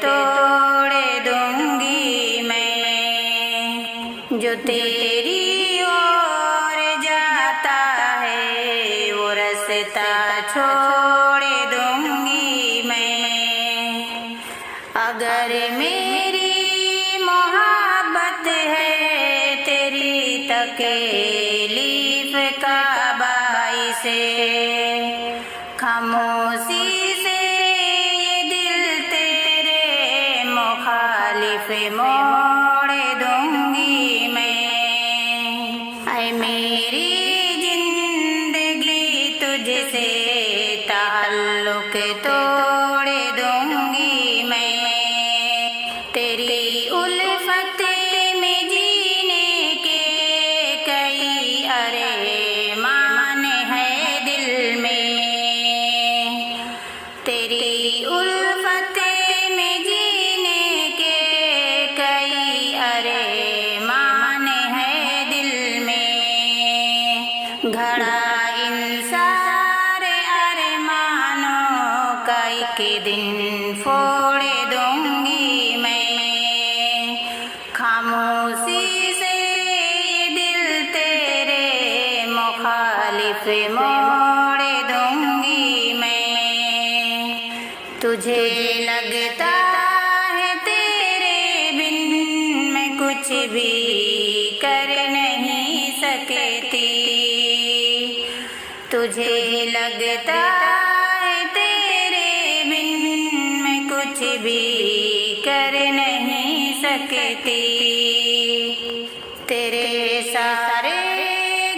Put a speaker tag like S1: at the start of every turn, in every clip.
S1: तोड़ दूंगी मैं। जो तेरी ओर जाता है वो रास्ता छोड़ दूंगी मैं। अगर मेरी मोहब्बत है तेरी तकलीफ का बाइस, खामोशी से ये दिल तेरे मुखालिफ मोड़ दूंगी मैं। ऐ मेरी जिंदगी तुझसे ताल्लुक तोड़ दूंगी मैं। तेरी उल्फत में जीने के कई अरमान है दिल में। तेरी उल्फत में जीने के कई अरमान है दिल में। घड़ा इन सारे अरमानों का एक दिन फोड़ दूंगी मैं। खामोशी से ये दिल तेरे मुखालिफ मोड़ दूंगी मैं। तुझे लगता है तेरे बिन मैं कुछ भी कर नहीं सकती। तुझे लगता है तेरे बिन मैं कुछ भी कर नहीं सकती। तेरे सारे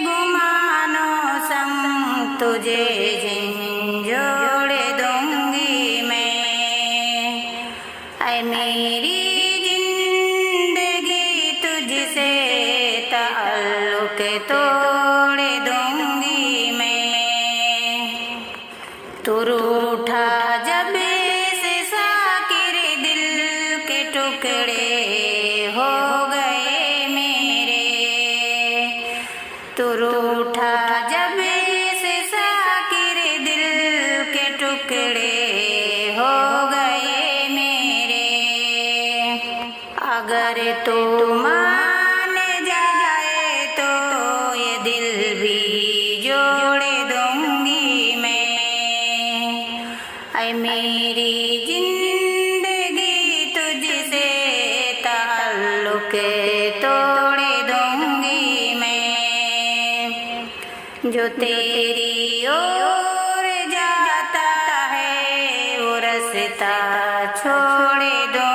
S1: गुमानों संग तुझे झंझोड़ दूंगी मैं। ऐ मेरी जिंदगी तुझसे ताल्लुक तोड़ दूंगी मैं। तू रूठा जब से साकिर दिल के टुकड़े हो गए मेरे। तू रूठा जब से साकिर दिल के टुकड़े हो गए मेरे। अगर तू मान जाए तो ये दिल भी जोड़ दूंगी मैं। ऐ मेरी जिंदगी तुझसे ताल्लुक तोड़ दूंगी मैं। जो तेरी ओर जाता है वो रास्ता छोड़ दूंगी।